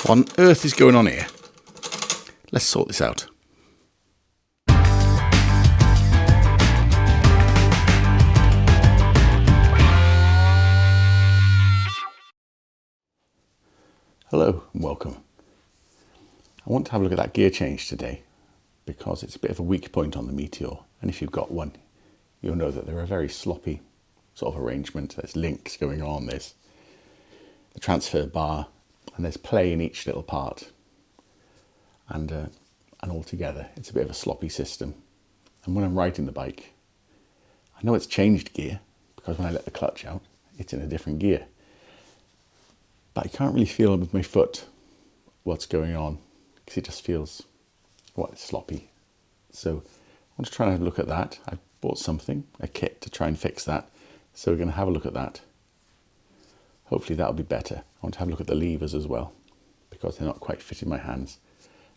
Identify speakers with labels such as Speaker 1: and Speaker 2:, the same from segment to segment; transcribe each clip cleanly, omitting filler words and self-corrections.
Speaker 1: What on earth is going on here? Let's sort this out. Hello and welcome. I want to have a look at that gear change today because it's a bit of a weak point on the Meteor, and if you've got one you'll know that they're a very sloppy sort of arrangement. There's links going on, there's the transfer bar, and there's play in each little part, and altogether it's a bit of a sloppy system. And when I'm riding the bike, I know it's changed gear because when I let the clutch out it's in a different gear, but I can't really feel with my foot what's going on because it just feels, well, it's sloppy. So I want to try and have a look at that. I've bought something, a kit, to try and fix that. So we're going to have a look at that. Hopefully that'll be better. I want to have a look at the levers as well because they're not quite fitting my hands.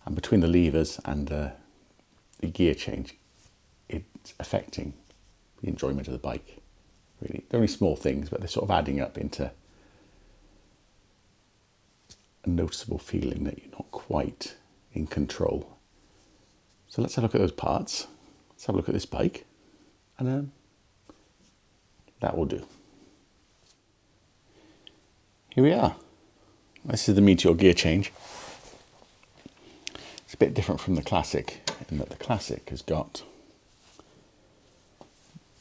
Speaker 1: And between the levers and the gear change, it's affecting the enjoyment of the bike. Really, they're only small things, but they're sort of adding up into a noticeable feeling that you're not quite in control. So let's have a look at those parts. Let's have a look at this bike, and that will do. Here we are. This is the Meteor gear change. It's a bit different from the Classic in that the Classic has got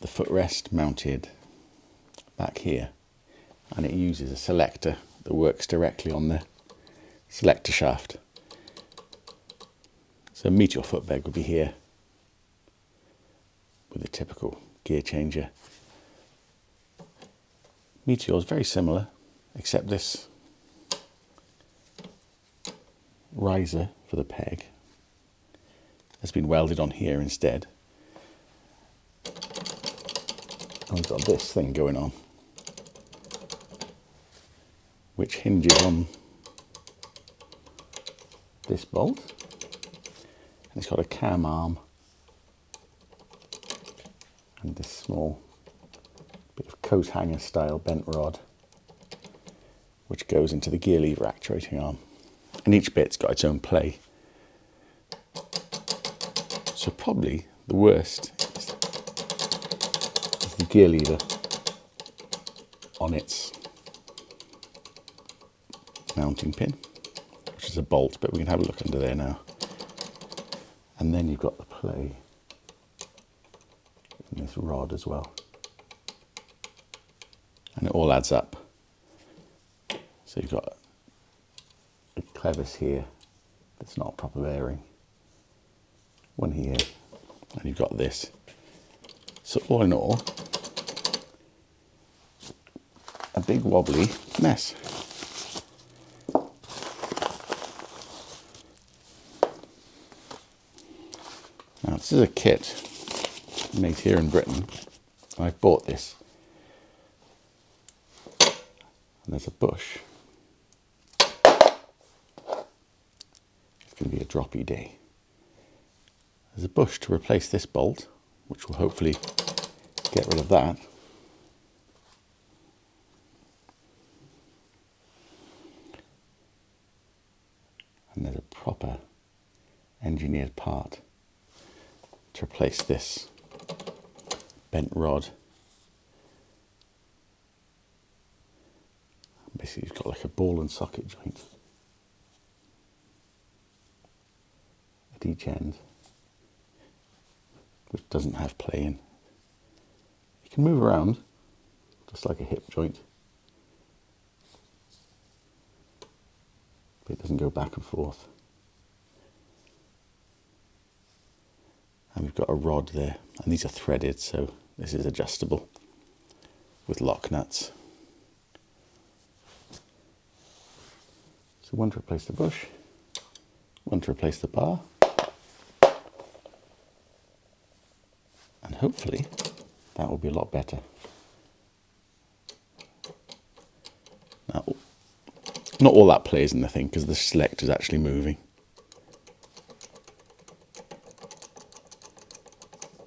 Speaker 1: the footrest mounted back here, and it uses a selector that works directly on the selector shaft. So Meteor footbed would be here with a typical gear changer. Meteor is very similar, except this riser for the peg has been welded on here instead. And we've got this thing going on, which hinges on this bolt, and it's got a cam arm and this small bit of coat hanger style bent rod which goes into the gear lever actuating arm, and each bit's got its own play. So probably the worst is the gear lever on its mounting pin, which is a bolt, but we can have a look under there now. And then you've got the play in this rod as well, and it all adds up. So you've got a clevis here that's not a proper bearing, one here, and you've got this. So all in all, a big wobbly mess. Now this is a kit made here in Britain. I bought this, and there's a bush. It's going to be a droppy day. There's a bush to replace this bolt, which will hopefully get rid of that. And there's a proper engineered part to replace this bent rod. Basically you've got like a ball and socket joint at each end, which doesn't have play in. You can move around just like a hip joint, but it doesn't go back and forth. And we've got a rod there, and these are threaded, so this is adjustable with lock nuts. So one to replace the bush, one to replace the bar, and hopefully that will be a lot better. Now, not all that plays in the thing because the selector is actually moving.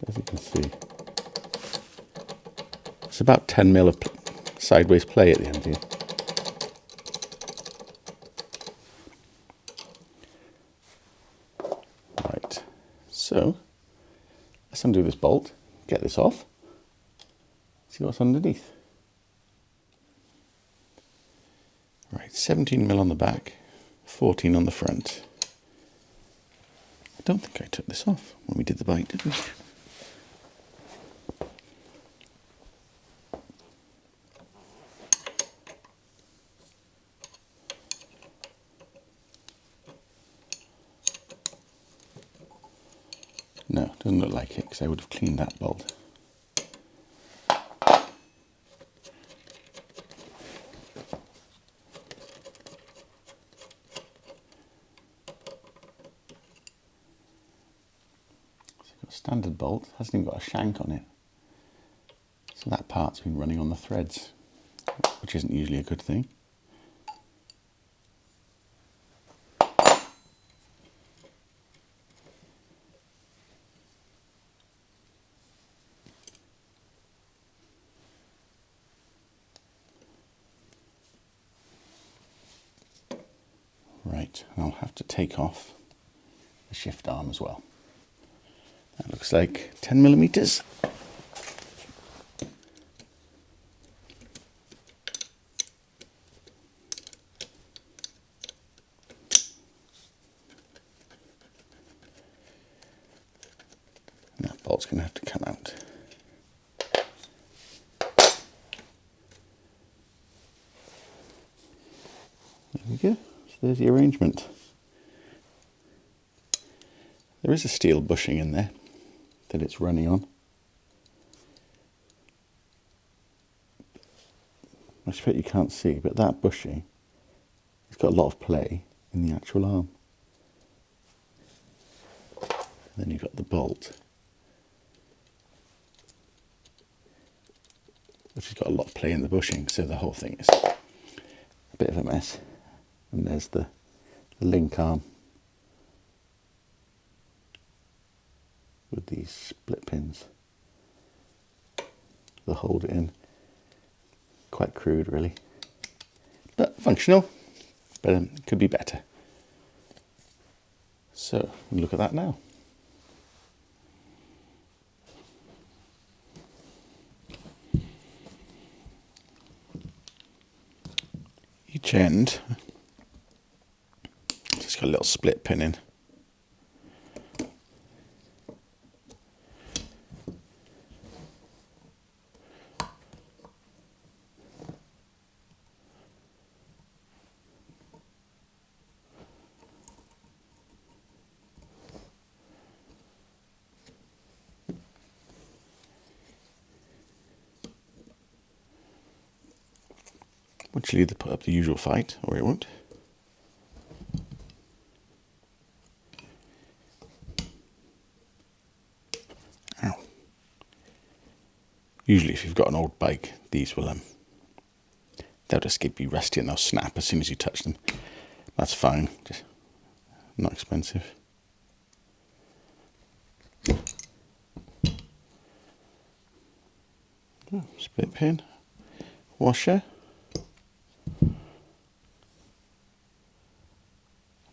Speaker 1: As you can see, it's about 10 mil of sideways play at the end here. So let's undo this bolt, get this off, see what's underneath. Right, 17mm on the back, 14 on the front. I don't think I took this off when we did the bike, did we? No, doesn't look like it, because I would have cleaned that bolt. Standard bolt, hasn't even got a shank on it. So that part's been running on the threads, which isn't usually a good thing. Right, I'll have to take off the shift arm as well. That looks like 10mm. And that bolt's going to have to come out. There we go. So there's the arrangement. There is a steel bushing in there that it's running on. I expect you can't see, but that bushing, it's got a lot of play in the actual arm. And then you've got the bolt, which has got a lot of play in the bushing, so the whole thing is a bit of a mess. And there's the link arm with these split pins that hold it in. Quite crude, really, but functional. But it could be better. So look at that now. Each end, just got a little split pin in. Which will either put up the usual fight or it won't. Ow. Usually if you've got an old bike, these will they'll just be rusty and they'll snap as soon as you touch them. That's fine, just not expensive. Oh, split pin, washer.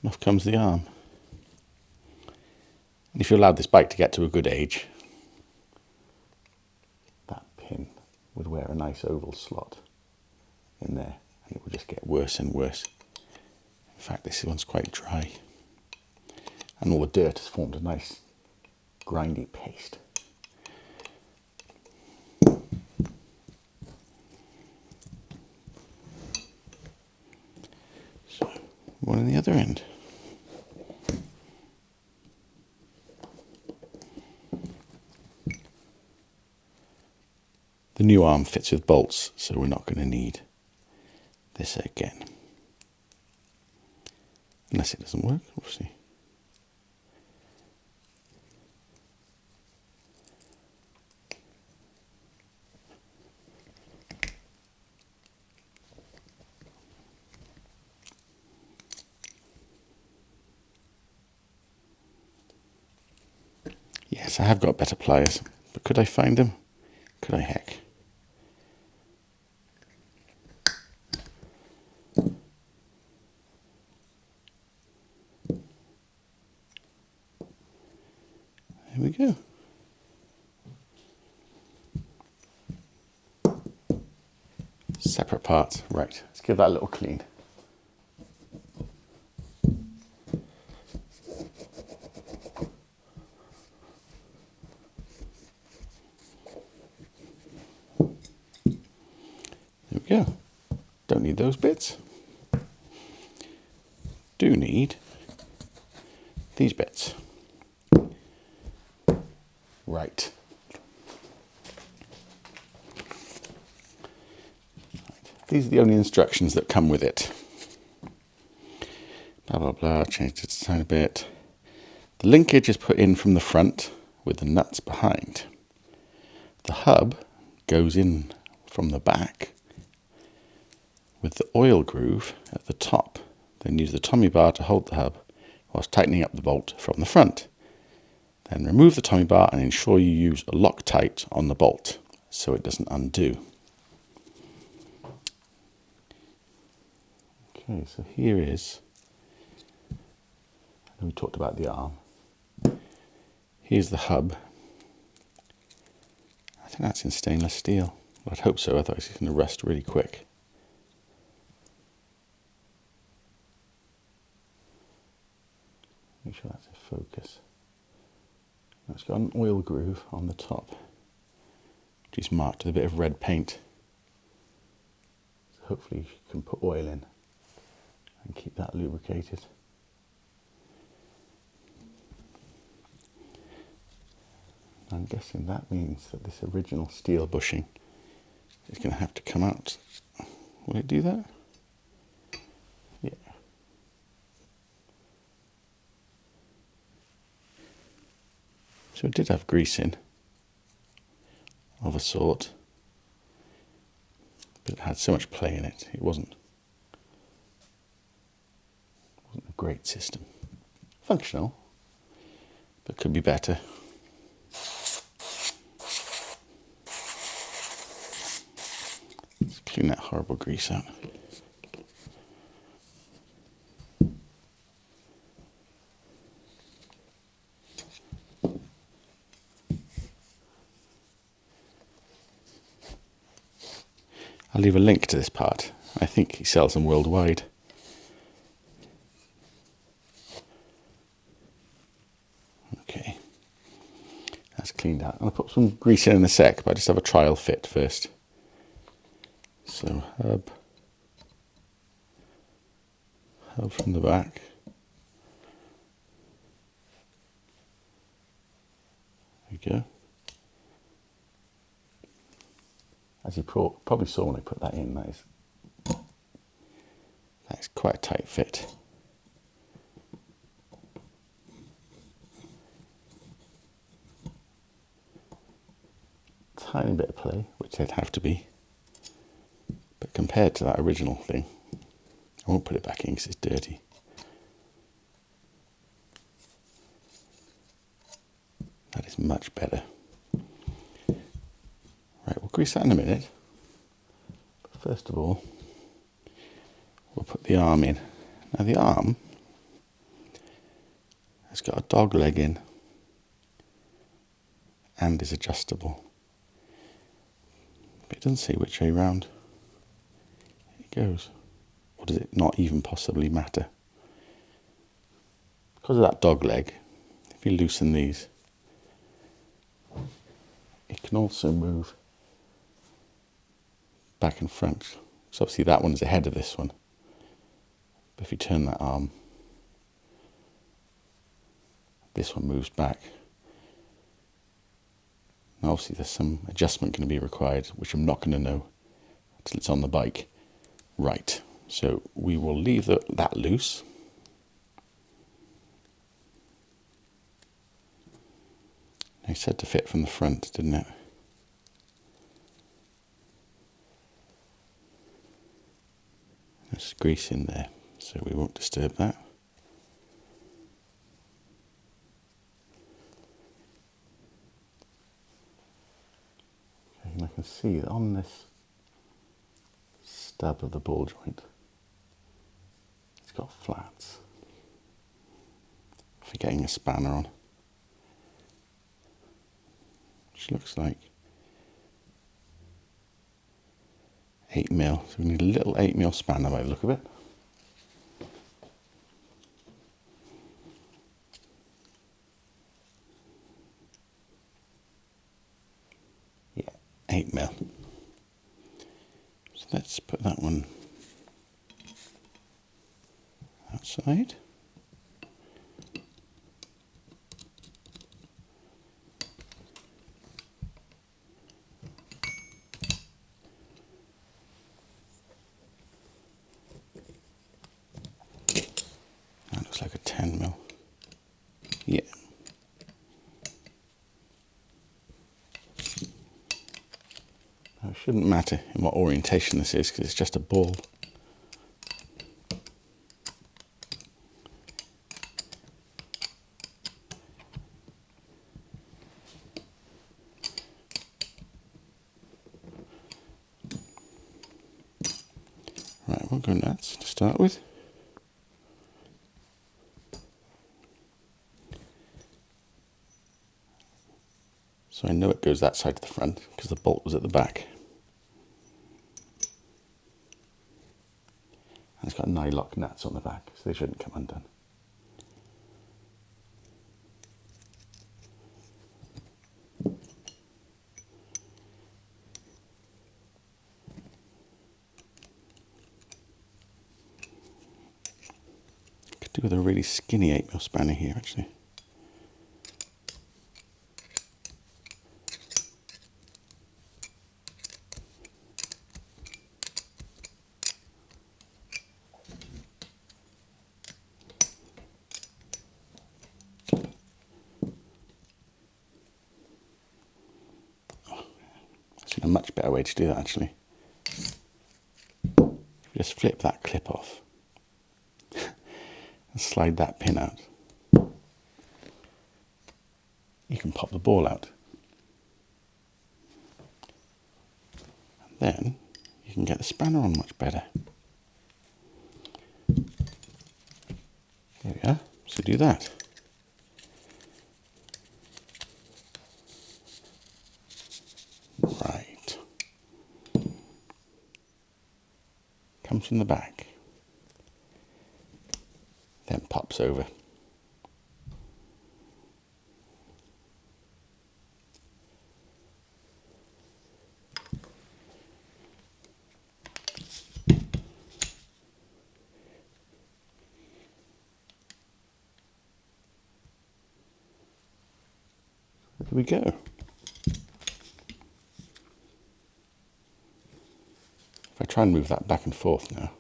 Speaker 1: And off comes the arm. And if you allowed this bike to get to a good age, that pin would wear a nice oval slot in there, and it would just get worse and worse. In fact, this one's quite dry, and all the dirt has formed a nice grindy paste. So, one on the other end. The new arm fits with bolts, so we're not going to need this again. Unless it doesn't work, obviously. Yes, I have got better pliers, but could I find them? Could I heck? we go. Separate parts. Right, let's give that a little clean. There we go. Don't need those bits. Do need these bits. Right. These are the only instructions that come with it. Blah, blah, blah. Changed it a tiny bit. The linkage is put in from the front with the nuts behind. The hub goes in from the back with the oil groove at the top. Then use the Tommy bar to hold the hub whilst tightening up the bolt from the front. Then remove the Tommy bar and ensure you use a Loctite on the bolt so it doesn't undo. Okay, so here is, we talked about the arm. Here's the hub. I think that's in stainless steel. Well, I'd hope so, otherwise it's going to rust really quick. Make sure that's in focus. It's got an oil groove on the top, which is marked with a bit of red paint. So hopefully you can put oil in and keep that lubricated. I'm guessing that means that this original steel bushing is going to have to come out. Will it do that? Yeah. So it did have grease in, of a sort, but it had so much play in it, it wasn't a great system. Functional, but could be better. Let's clean that horrible grease out. I'll leave a link to this part. I think he sells them worldwide. Okay, that's cleaned out. I'll put some grease in a sec, but I just have a trial fit first. So hub from the back. There we go. As you probably saw when I put that in, that is quite a tight fit. Tiny bit of play, which there'd have to be, but compared to that original thing, I won't put it back in because it's dirty. That is much better. Right, we'll grease that in a minute. But first of all, we'll put the arm in. Now the arm has got a dog leg in and is adjustable. But it doesn't say which way round it goes. Or does it not even possibly matter? Because of that dog leg, if you loosen these, it can also move back and front. So obviously that one's ahead of this one. But if you turn that arm, this one moves back. Now obviously there's some adjustment going to be required, which I'm not going to know until it's on the bike. Right, so we will leave that loose. It said to fit from the front, didn't it? There's grease in there, so we won't disturb that. Okay, and I can see that on this stub of the ball joint, it's got flats for getting a spanner on. which looks like 8mm. So we need a little 8mm spanner by the look of it. Yeah, 8mm. So let's put that one outside. That looks like a 10mm. Yeah. It shouldn't matter in what orientation this is because it's just a ball. Right, we'll go nuts to start with. So I know it goes that side to the front because the bolt was at the back. And it's got nylock nuts on the back, so they shouldn't come undone. Could do with a really skinny 8mm spanner here, actually. A much better way to do that, actually. Just flip that clip off and slide that pin out. You can pop the ball out. And then you can get the spanner on much better. There we are. So do that. Right. Comes from the back. Then pops over. There we go. If I try and move that back and forth now,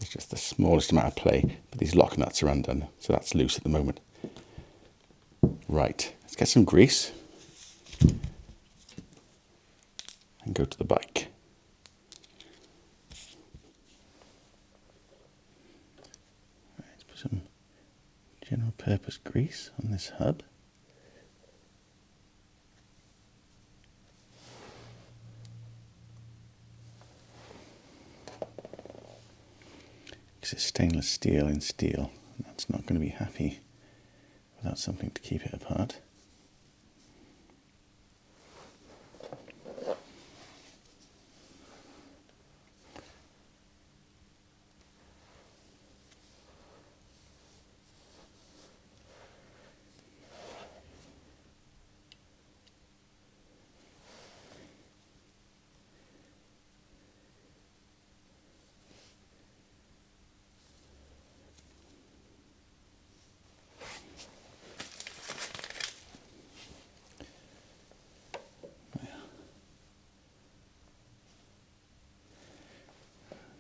Speaker 1: it's just the smallest amount of play, but these lock nuts are undone, so that's loose at the moment. Right, let's get some grease and go to the bike. Let's put some general purpose grease on this hub. Because it's stainless steel in steel, and that's not going to be happy without something to keep it apart.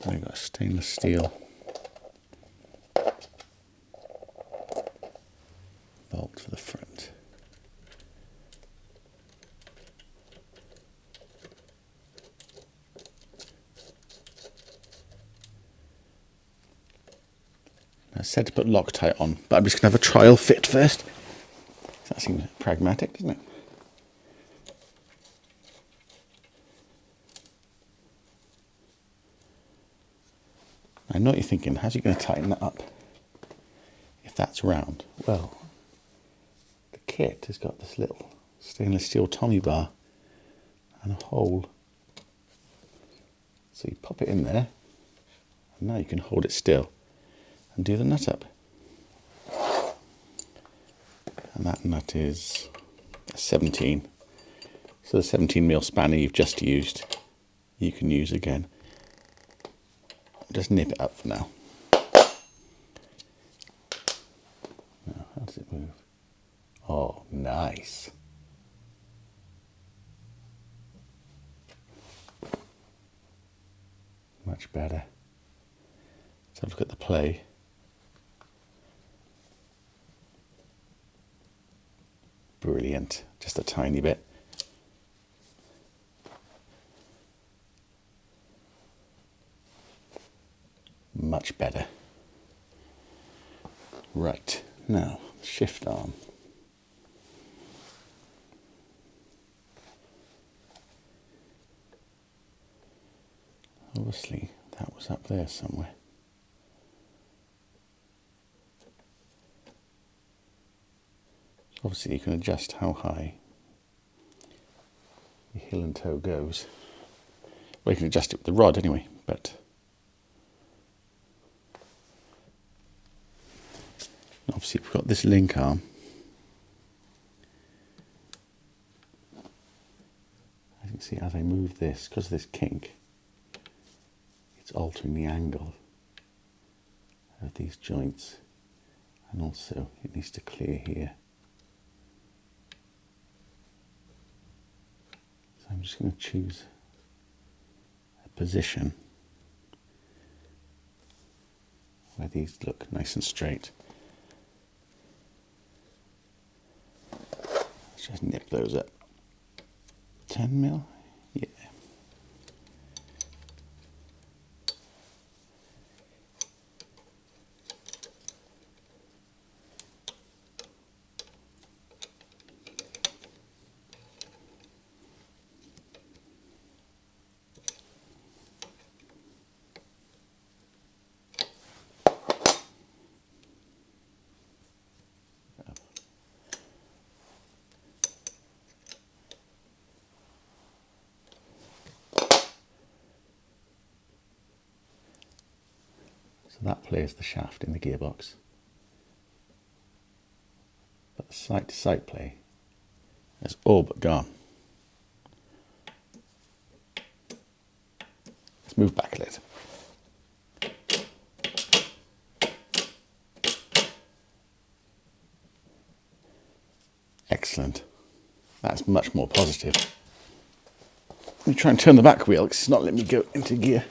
Speaker 1: I've got a stainless steel bolt for the front. I said to put Loctite on, but I'm just going to have a trial fit first. That seems pragmatic, doesn't it? I know what you're thinking, how's he going to tighten that up if that's round? Well, the kit has got this little stainless steel Tommy bar and a hole. So you pop it in there, and now you can hold it still and do the nut up. And that nut is 17. So the 17mm spanner you've just used, you can use again. Just nip it up for now. Now, how does it move? Oh, nice. Much better. Let's have a look at the play. Brilliant. Just a tiny bit. Much better. Right, now shift arm. Obviously that was up there somewhere. So obviously you can adjust how high your heel and toe goes. Well, you can adjust it with the rod anyway, but obviously we've got this link arm. As you can see, as I move this, because of this kink, it's altering the angle of these joints, and also it needs to clear here. So I'm just going to choose a position where these look nice and straight. Let's just nip those up. 10mm? Yeah. So that plays the shaft in the gearbox. But the side-to-side play is all but gone. Let's move back a little. Excellent. That's much more positive. Let me try and turn the back wheel because it's not letting me go into gear.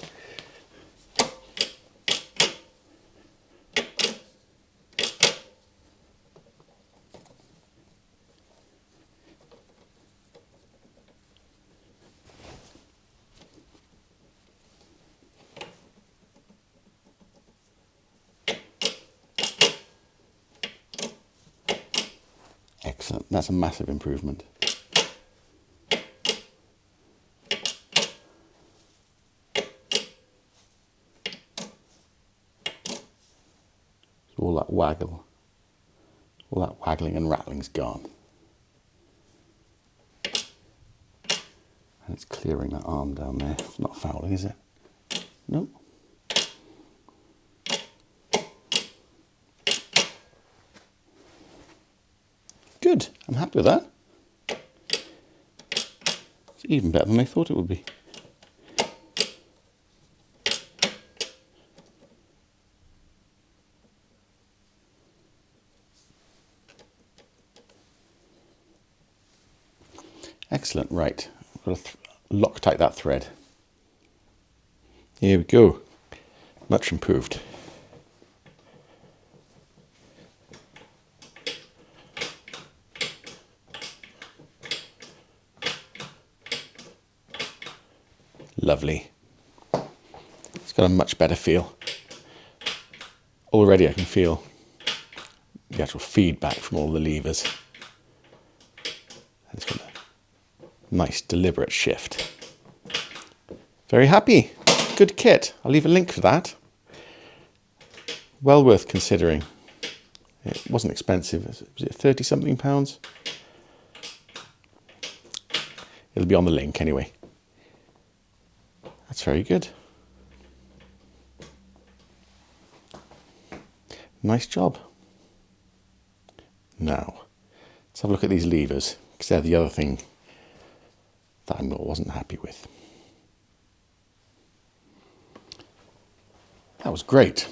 Speaker 1: Excellent. That's a massive improvement. So all that waggle, all that waggling and rattling's gone. And it's clearing that arm down there. It's not fouling, is it? Nope. Good, I'm happy with that. It's even better than I thought it would be. Excellent, right. I've got to Loctite that thread. Here we go. Much improved. Lovely. It's got a much better feel. Already I can feel the actual feedback from all the levers. It's got a nice deliberate shift. Very happy. Good kit. I'll leave a link for that. Well worth considering. It wasn't expensive. Was it 30 something pounds? It'll be on the link anyway. That's very good. Nice job. Now, let's have a look at these levers, because they're the other thing that I wasn't happy with. That was great.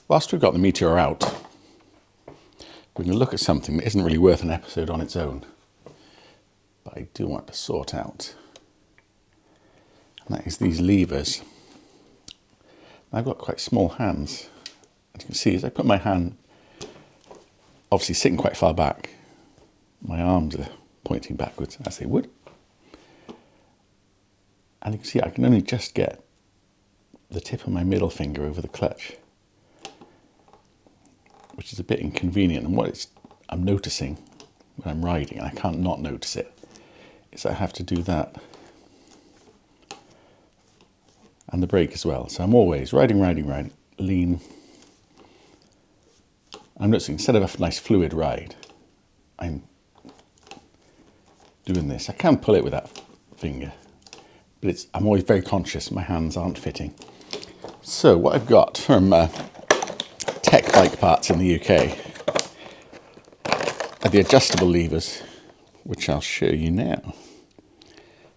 Speaker 1: Whilst we've got the Meteor out, we're going to look at something that isn't really worth an episode on its own, but I do want to sort out. And that is these levers. I've got quite small hands. As you can see, as I put my hand, obviously sitting quite far back, my arms are pointing backwards, as they would. And you can see I can only just get the tip of my middle finger over the clutch, which is a bit inconvenient. And what I'm noticing when I'm riding, and I can't not notice it, is I have to do that. And the brake as well. So I'm always riding, lean. I'm noticing instead of a nice fluid ride, I'm doing this. I can pull it with that finger, but I'm always very conscious my hands aren't fitting. So what I've got from Tech Bike Parts in the UK are the adjustable levers, which I'll show you now.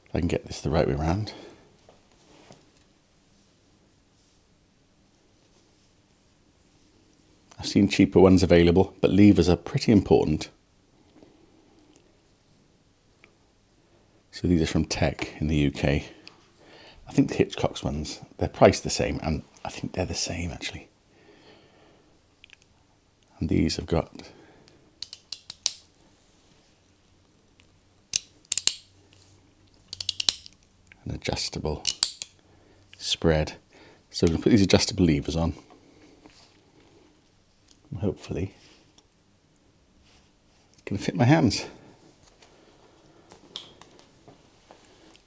Speaker 1: If I can get this the right way around. I've seen cheaper ones available, but levers are pretty important. So these are from Tech in the UK. I think the Hitchcock's ones, they're priced the same, and I think they're the same actually. And these have got an adjustable spread. So we're going to put these adjustable levers on. And hopefully it's going to fit my hands.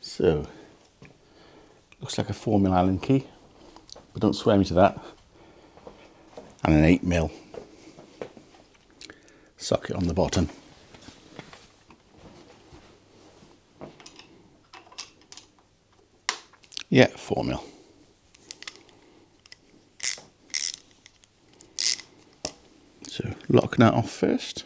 Speaker 1: So, looks like a 4mm Allen key, but don't swear me to that. And an 8mm socket on the bottom. Yeah, 4mm. So, lock that off first.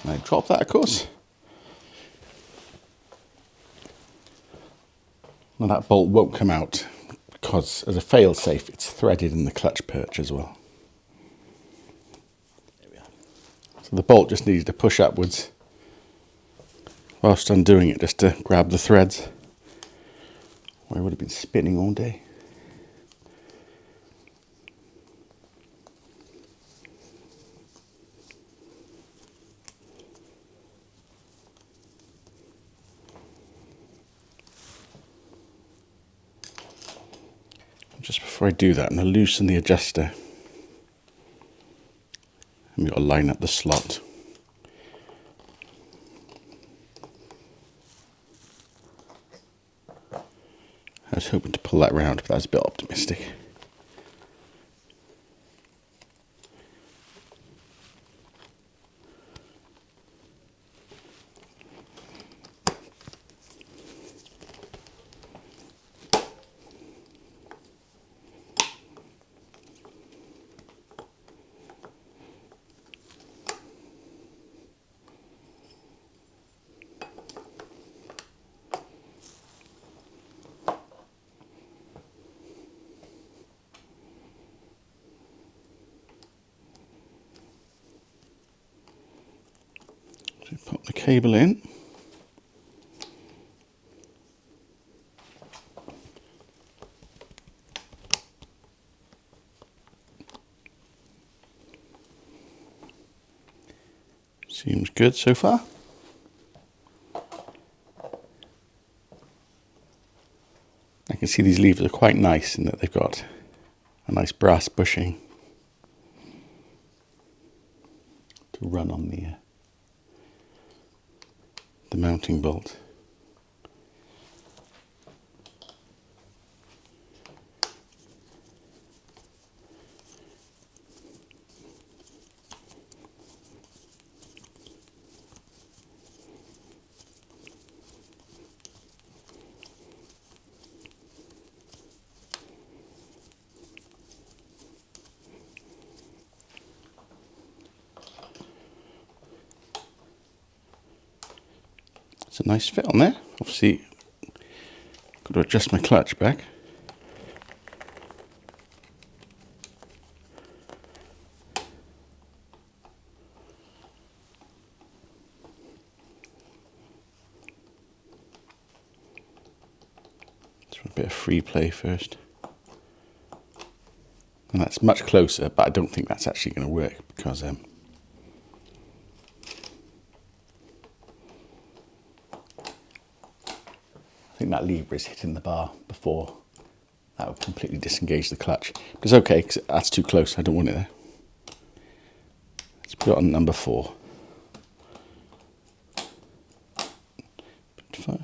Speaker 1: And I drop that, of course. Now that bolt won't come out because as a fail-safe, it's threaded in the clutch perch as well. There we are. So the bolt just needs to push upwards whilst undoing it, just to grab the threads, or I would have been spinning all day. Just before I do that, I'm going to loosen the adjuster. And we've got to line up the slot. I was hoping to pull that round, but that's a bit optimistic. So pop the cable in. Seems good so far. I can see these levers are quite nice in that they've got a nice brass bushing. to run on the mounting bolt. It's a nice fit on there. Obviously, got to adjust my clutch back. Just a bit of free play first. And that's much closer, but I don't think that's actually going to work because I think that lever is hitting the bar before that would completely disengage the clutch. But it's okay, because that's too close. I don't want it there. Let's put it on number 4.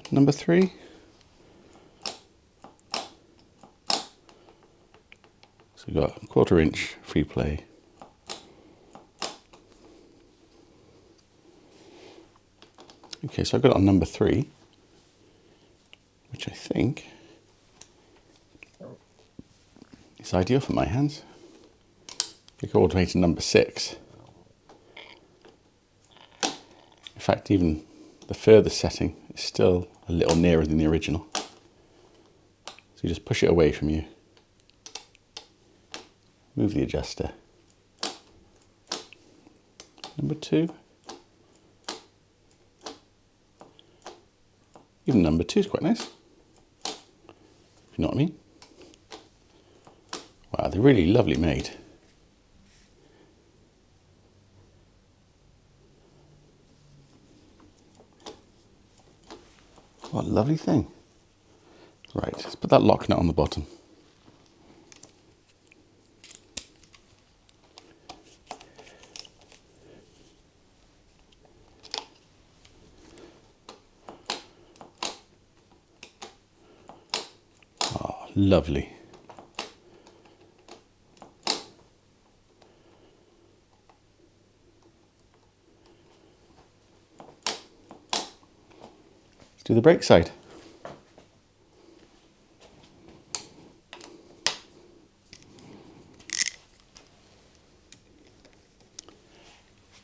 Speaker 1: Number 3. So we've got a 1/4 inch free play. Okay, so I've got it on number 3, which I think is ideal for my hands. We go all the way to number 6. In fact, even the furthest setting is still a little nearer than the original. So you just push it away from you, move the adjuster. Number 2. Even number 2 is quite nice, if you know what I mean. Wow, they're really lovely made. What a lovely thing. Right, let's put that lock nut on the bottom. Oh, lovely. Let's do the brake side.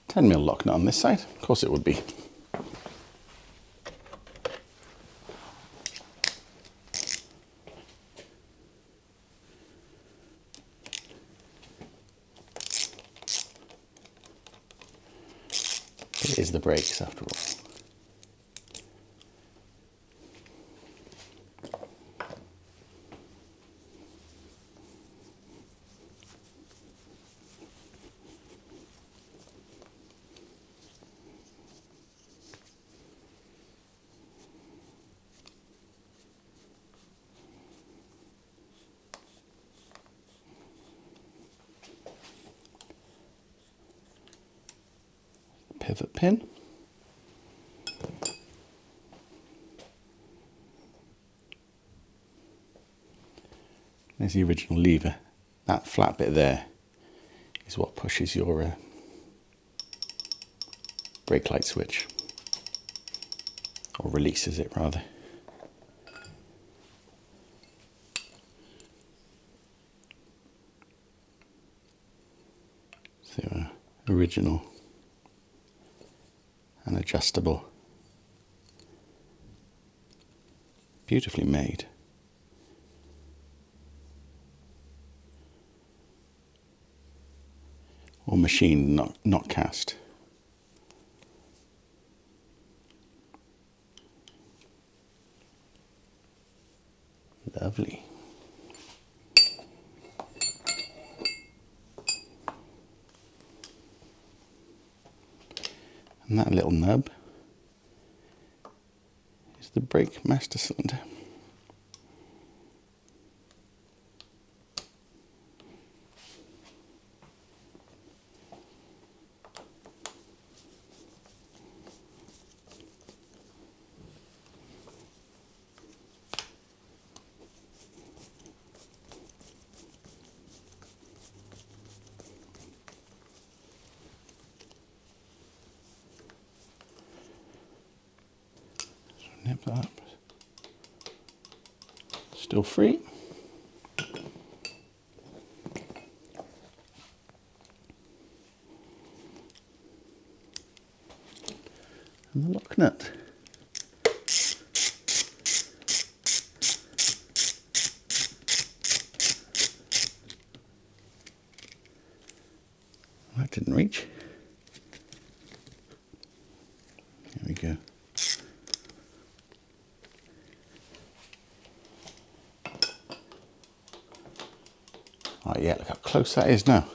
Speaker 1: $10mm lock nut on this side, of course it would be. It is the brakes after all. Pivot pin. There's the original lever. That flat bit there is what pushes your brake light switch, or releases it rather. So original and adjustable. Beautifully made. Or machined, not cast. Lovely. And that little nub is the brake master cylinder. that up. Still free. And the lock nut. That didn't reach. There we go. Oh yeah, look how close that is now.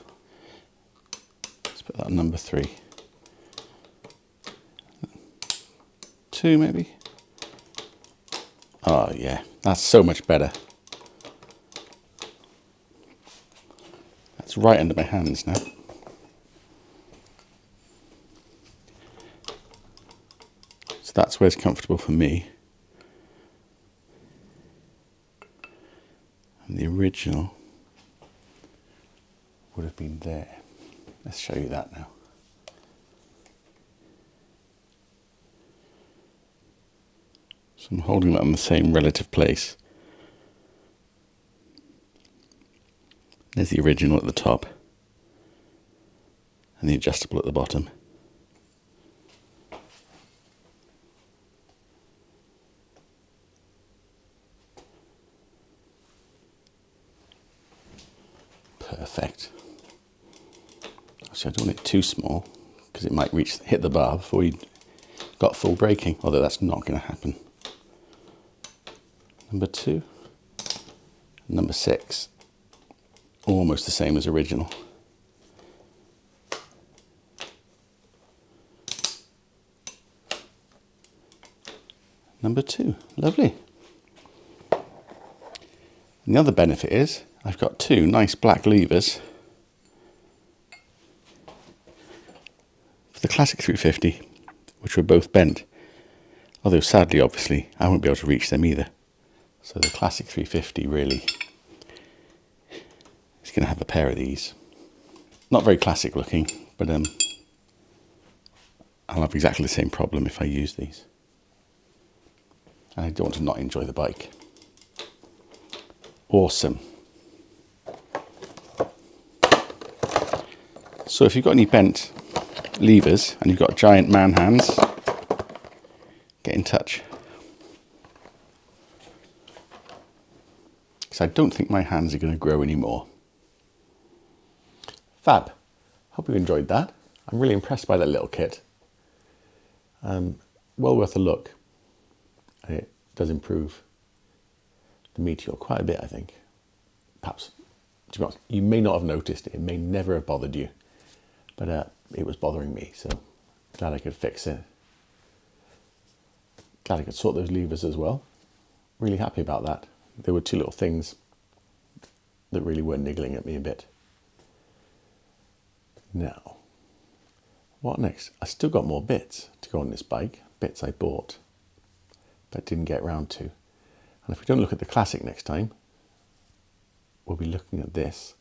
Speaker 1: Let's put that on number 3. 2 maybe. Oh yeah, that's so much better. That's right under my hands now. So that's where it's comfortable for me. And the original would have been there. Let's show you that now. So I'm holding that in the same relative place. There's the original at the top and the adjustable at the bottom. Perfect. So I don't want it too small because it might hit the bar before you got full braking, although that's not going to happen. Number 2, number 6, almost the same as original. Number 2, lovely. And the other benefit is I've got 2 nice black levers for the Classic 350, which were both bent. Although sadly, obviously, I won't be able to reach them either. So the Classic 350 really is going to have a pair of these. Not very classic looking, but I'll have exactly the same problem if I use these. And I don't want to not enjoy the bike. Awesome. So if you've got any bent levers and you've got giant man hands, get in touch. Because I don't think my hands are going to grow anymore. Fab. Hope you enjoyed that. I'm really impressed by that little kit. Well worth a look. It does improve the Meteor quite a bit, I think. Perhaps, to be honest, you may not have noticed it. It may never have bothered you. But it was bothering me, so glad I could fix it. Glad I could sort those levers as well. Really happy about that. There were 2 little things that really were niggling at me a bit. Now, what next? I still got more bits to go on this bike. Bits I bought, but didn't get round to. And if we don't look at the Classic next time, we'll be looking at this.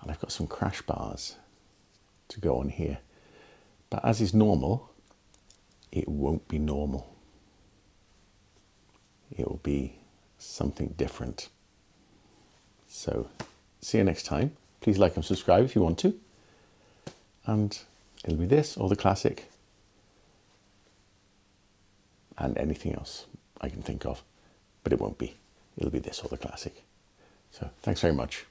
Speaker 1: And I've got some crash bars to go on here. But as is normal, it won't be normal. It will be something different. So, see you next time. Please like and subscribe if you want to. And it'll be this or the Classic. And anything else I can think of. But it won't be. It'll be this or the Classic. So, thanks very much.